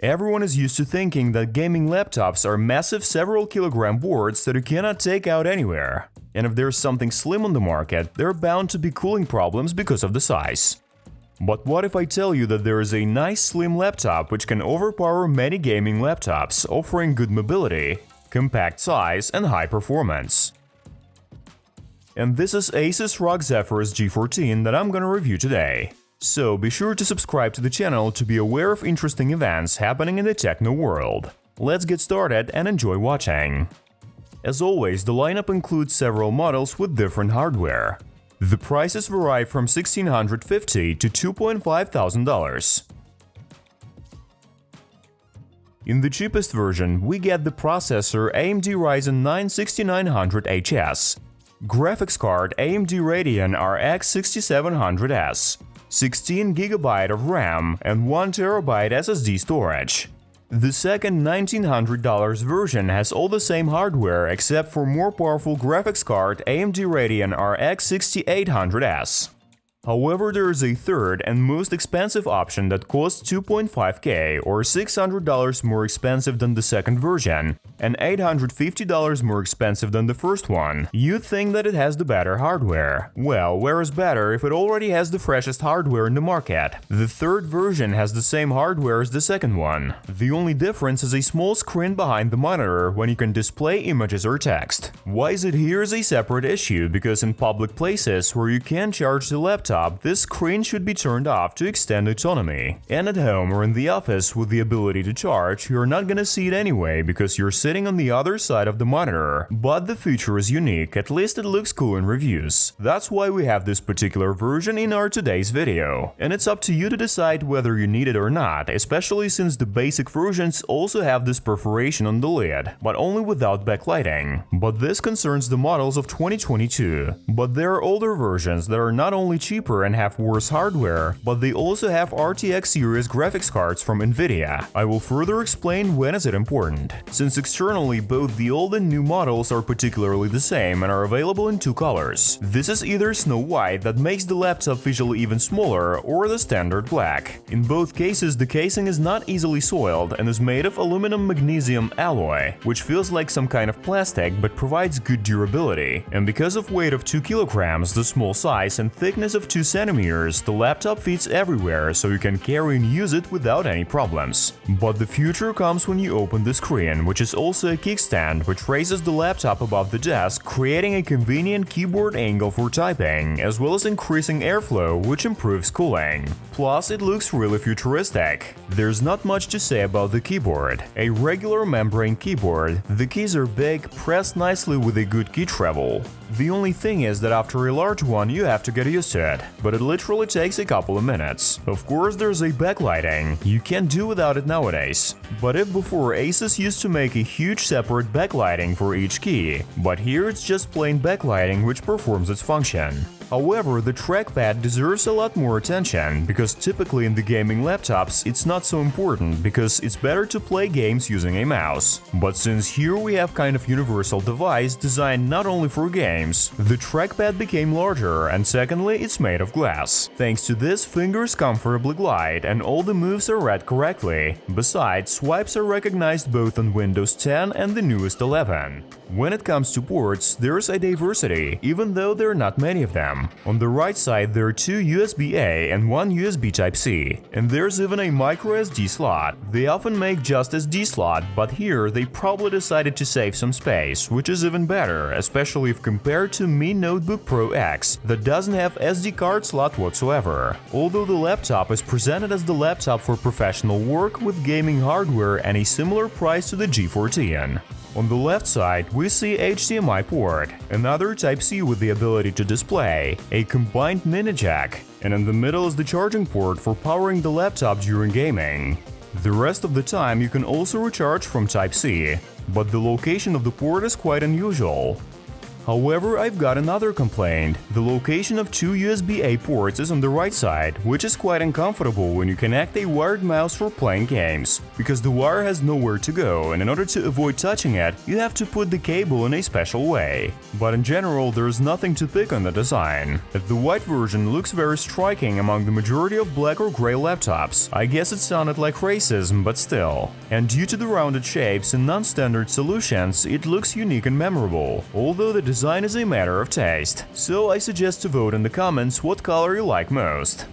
Everyone is used to thinking that gaming laptops are massive several kilogram boards that you cannot take out anywhere. And if there's something slim on the market, there are bound to be cooling problems because of the size. But what if I tell you that there is a nice slim laptop which can overpower many gaming laptops, offering good mobility, compact size, and high performance? And this is Asus ROG Zephyrus G14 that I'm gonna review today. So be sure to subscribe to the channel to be aware of interesting events happening in the techno world. Let's get started and enjoy watching. As always, the lineup includes several models with different hardware. The prices vary from $1,650 to $2,500. In the cheapest version, we get the processor AMD Ryzen 9 6900HS, graphics card AMD Radeon RX 6700S, 16 GB of RAM, and 1 TB SSD storage. The second $1,900 version has all the same hardware except for more powerful graphics card AMD Radeon RX 6800S. However, there is a third and most expensive option that costs $2,500 or $600 more expensive than the second version, and $850 more expensive than the first one. You'd think that it has the better hardware. Well, where is better if it already has the freshest hardware in the market? The third version has the same hardware as the second one. The only difference is a small screen behind the monitor when you can display images or text. Why is it here is a separate issue, because in public places where you can't charge the laptop, this screen should be turned off to extend autonomy. And at home or in the office with the ability to charge, you're not gonna see it anyway because you're sitting on the other side of the monitor. But the feature is unique, at least it looks cool in reviews. That's why we have this particular version in our today's video. And it's up to you to decide whether you need it or not, especially since the basic versions also have this perforation on the lid, but only without backlighting. But this concerns the models of 2022. But there are older versions that are not only cheaper and have worse hardware, but they also have RTX series graphics cards from Nvidia. I will further explain when is it important, since externally both the old and new models are particularly the same and are available in two colors. This is either Snow White that makes the laptop visually even smaller, or the standard black. In both cases, the casing is not easily soiled and is made of aluminum magnesium alloy, which feels like some kind of plastic but provides good durability. And because of weight of 2 kilograms, the small size and thickness of 2 centimeters, the laptop fits everywhere, so you can carry and use it without any problems. But the future comes when you open the screen, which is also a kickstand which raises the laptop above the desk, creating a convenient keyboard angle for typing, as well as increasing airflow, which improves cooling. Plus, it looks really futuristic. There's not much to say about the keyboard. A regular membrane keyboard, the keys are big, pressed nicely with a good key travel. The only thing is that after a large one you have to get used to it, but it literally takes a couple of minutes. Of course, there's a backlighting. You can't do without it nowadays. But if before, Asus used to make a huge separate backlighting for each key, but here it's just plain backlighting which performs its function. However, the trackpad deserves a lot more attention, because typically in the gaming laptops it's not so important because it's better to play games using a mouse. But since here we have kind of universal device designed not only for games, the trackpad became larger, and secondly it's made of glass. Thanks to this, fingers comfortably glide and all the moves are read correctly. Besides, swipes are recognized both on Windows 10 and the newest 11. When it comes to ports, there's a diversity, even though there are not many of them. On the right side there are 2 USB-A and 1 USB Type-C, and there's even a microSD slot. They often make just SD slot, but here they probably decided to save some space, which is even better, especially if compared to Mi Notebook Pro X that doesn't have SD card slot whatsoever. Although the laptop is presented as the laptop for professional work with gaming hardware and a similar price to the G14. On the left side, we see HDMI port, another Type-C with the ability to display, a combined mini jack, and in the middle is the charging port for powering the laptop during gaming. The rest of the time you can also recharge from Type-C, but the location of the port is quite unusual. However, I've got another complaint. The location of two USB-A ports is on the right side, which is quite uncomfortable when you connect a wired mouse for playing games, because the wire has nowhere to go, and in order to avoid touching it, you have to put the cable in a special way. But in general, there's nothing to pick on the design. The white version looks very striking among the majority of black or gray laptops. I guess it sounded like racism, but still. And due to the rounded shapes and non-standard solutions, it looks unique and memorable, although the design is a matter of taste. So I suggest to vote in the comments what color you like most.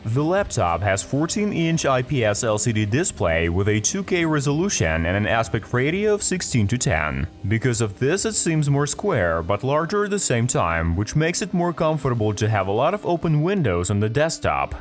The laptop has 14-inch IPS LCD display with a 2K resolution and an aspect ratio of 16:10. Because of this, it seems more square but larger at the same time, which makes it more comfortable to have a lot of open windows on the desktop.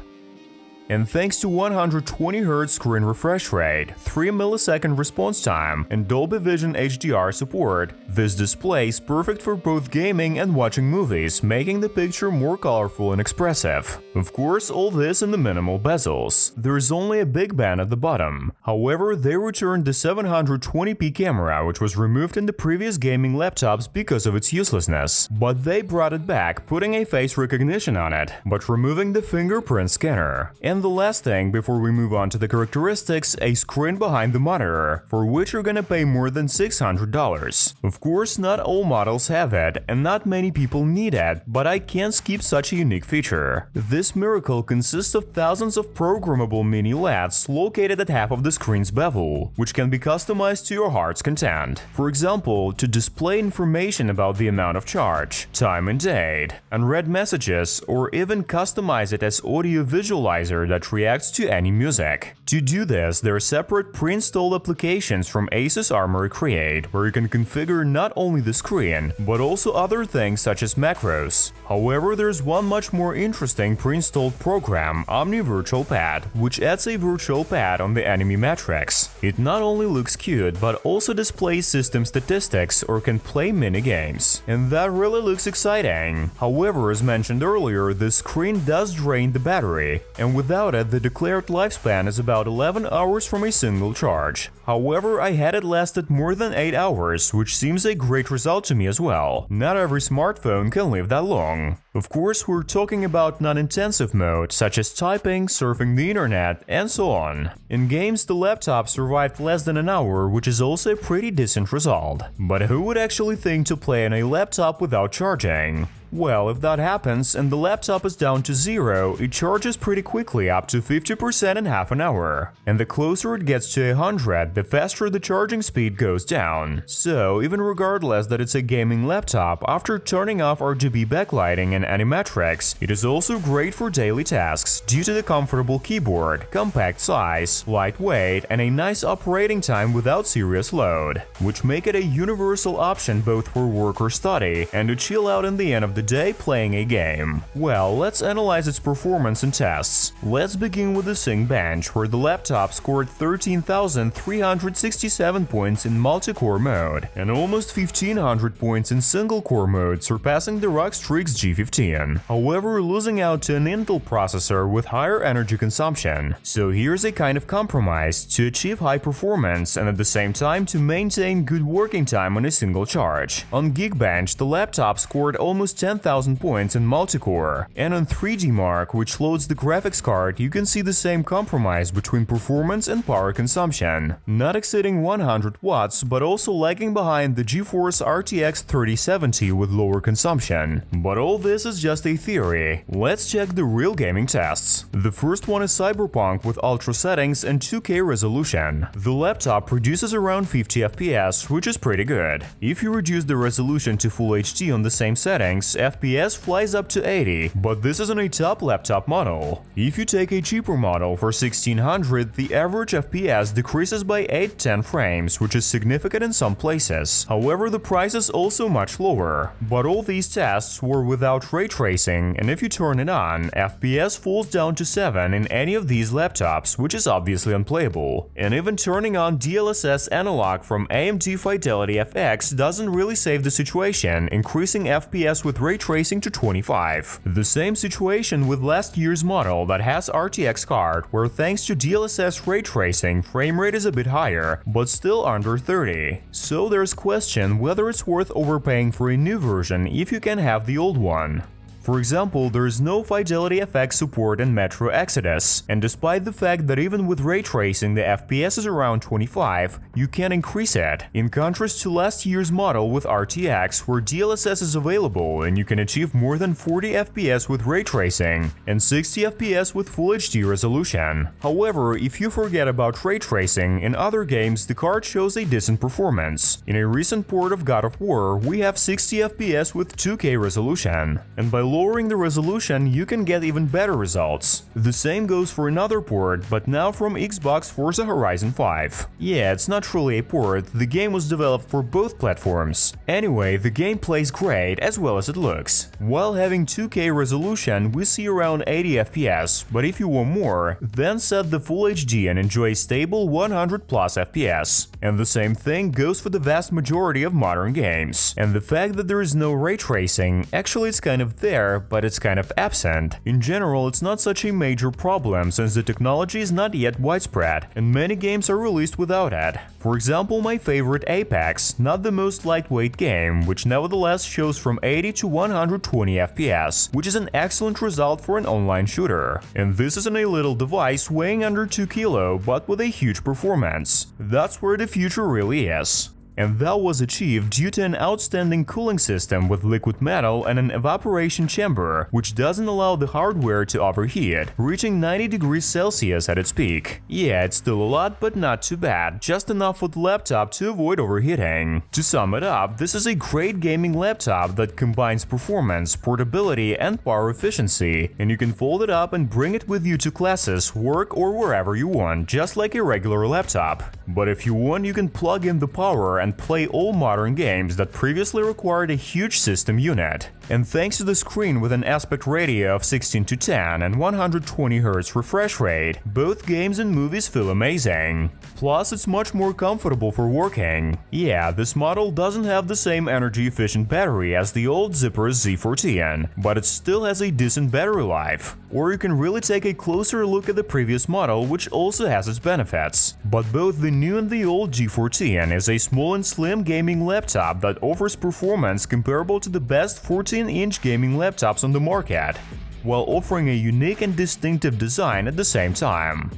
And thanks to 120Hz screen refresh rate, 3 millisecond response time, and Dolby Vision HDR support, this display is perfect for both gaming and watching movies, making the picture more colorful and expressive. Of course, all this in the minimal bezels. There is only a big band at the bottom. However, they returned the 720p camera, which was removed in the previous gaming laptops because of its uselessness. But they brought it back, putting a face recognition on it, but removing the fingerprint scanner. And the last thing before we move on to the characteristics, a screen behind the monitor, for which you're gonna pay more than $600. Of course, not all models have it, and not many people need it, but I can't skip such a unique feature. This miracle consists of thousands of programmable mini LEDs located at half of the screen's bevel, which can be customized to your heart's content. For example, to display information about the amount of charge, time and date, unread messages, or even customize it as audio visualizer that reacts to any music. To do this, there are separate pre-installed applications from Asus ROG Create, where you can configure not only the screen, but also other things such as macros. However, there's one much more interesting pre-installed program, Omni Virtual Pad, which adds a virtual pad on the enemy matrix. It not only looks cute, but also displays system statistics or can play mini games. And that really looks exciting. However, as mentioned earlier, the screen does drain the battery, and without it, the declared lifespan is about 11 hours from a single charge. However, I had it lasted more than 8 hours, which seems a great result to me as well. Not every smartphone can live that long. Of course, we're talking about non-intensive mode, such as typing, surfing the internet, and so on. In games, the laptop survived less than an hour, which is also a pretty decent result. But who would actually think to play on a laptop without charging? Well, if that happens and the laptop is down to 0, it charges pretty quickly, up to 50% in half an hour. And the closer it gets to 100, the faster the charging speed goes down. So, even regardless that it's a gaming laptop, after turning off RGB backlighting and animatrix, it is also great for daily tasks due to the comfortable keyboard, compact size, lightweight, and a nice operating time without serious load, which make it a universal option both for work or study, and to chill out in the end of the day playing a game. Well, let's analyze its performance and tests. Let's begin with the Sync bench, where the laptop scored 13,367 points in multi-core mode, and almost 1,500 points in single-core mode, surpassing the ROG Strix G14. However, losing out to an Intel processor with higher energy consumption. So here's a kind of compromise to achieve high performance and at the same time to maintain good working time on a single charge. On Geekbench, the laptop scored almost 10,000 points in multi-core, and on 3D Mark, which loads the graphics card, you can see the same compromise between performance and power consumption, not exceeding 100 watts, but also lagging behind the GeForce RTX 3070 with lower consumption. But all this is just a theory. Let's check the real gaming tests. The first one is Cyberpunk with ultra settings and 2K resolution. The laptop produces around 50 FPS, which is pretty good. If you reduce the resolution to Full HD on the same settings, FPS flies up to 80, but this is on a top laptop model. If you take a cheaper model for $1,600, the average FPS decreases by 8-10 frames, which is significant in some places. However, the price is also much lower. But all these tests were without ray tracing, and if you turn it on, FPS falls down to 7 in any of these laptops, which is obviously unplayable. And even turning on DLSS analog from AMD Fidelity FX doesn't really save the situation, increasing FPS with ray tracing to 25. The same situation with last year's model that has RTX card, where thanks to DLSS ray tracing, frame rate is a bit higher, but still under 30. So there's question whether it's worth overpaying for a new version if you can have the old one. For example, there is no Fidelity FX support in Metro Exodus, and despite the fact that even with ray tracing the FPS is around 25, you can increase it, in contrast to last year's model with RTX, where DLSS is available and you can achieve more than 40 FPS with ray tracing and 60 FPS with Full HD resolution. However, if you forget about ray tracing, in other games the card shows a decent performance. In a recent port of God of War, we have 60 FPS with 2K resolution, and by lowering the resolution, you can get even better results. The same goes for another port, but now from Xbox Forza Horizon 5. Yeah, it's not truly a port, the game was developed for both platforms. Anyway, the game plays great as well as it looks. While having 2K resolution, we see around 80 FPS, but if you want more, then set the Full HD and enjoy stable 100 plus FPS. And the same thing goes for the vast majority of modern games. And the fact that there is no ray tracing, actually it's kind of there, but it's kind of absent. In general, it's not such a major problem since the technology is not yet widespread, and many games are released without it. For example, my favorite Apex, not the most lightweight game, which nevertheless shows from 80 to 120 FPS, which is an excellent result for an online shooter. And this is in a little device weighing under 2 kg, but with a huge performance. That's where the future really is. And that was achieved due to an outstanding cooling system with liquid metal and an evaporation chamber, which doesn't allow the hardware to overheat, reaching 90 degrees Celsius at its peak. Yeah, it's still a lot, but not too bad, just enough for the laptop to avoid overheating. To sum it up, this is a great gaming laptop that combines performance, portability, and power efficiency, and you can fold it up and bring it with you to classes, work, or wherever you want, just like a regular laptop. But if you want, you can plug in the power and play all modern games that previously required a huge system unit. And thanks to the screen with an aspect ratio of 16:10 and 120Hz refresh rate, both games and movies feel amazing. Plus, it's much more comfortable for working. Yeah, this model doesn't have the same energy-efficient battery as the old Zephyrus Z14, but it still has a decent battery life. Or you can really take a closer look at the previous model, which also has its benefits. But both the new and the old G14 is a small and slim gaming laptop that offers performance comparable to the best 14-inch gaming laptops on the market, while offering a unique and distinctive design at the same time.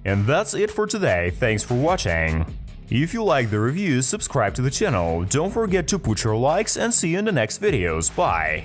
And that's it for today, thanks for watching. If you like the review, subscribe to the channel, don't forget to put your likes, and see you in the next videos, bye!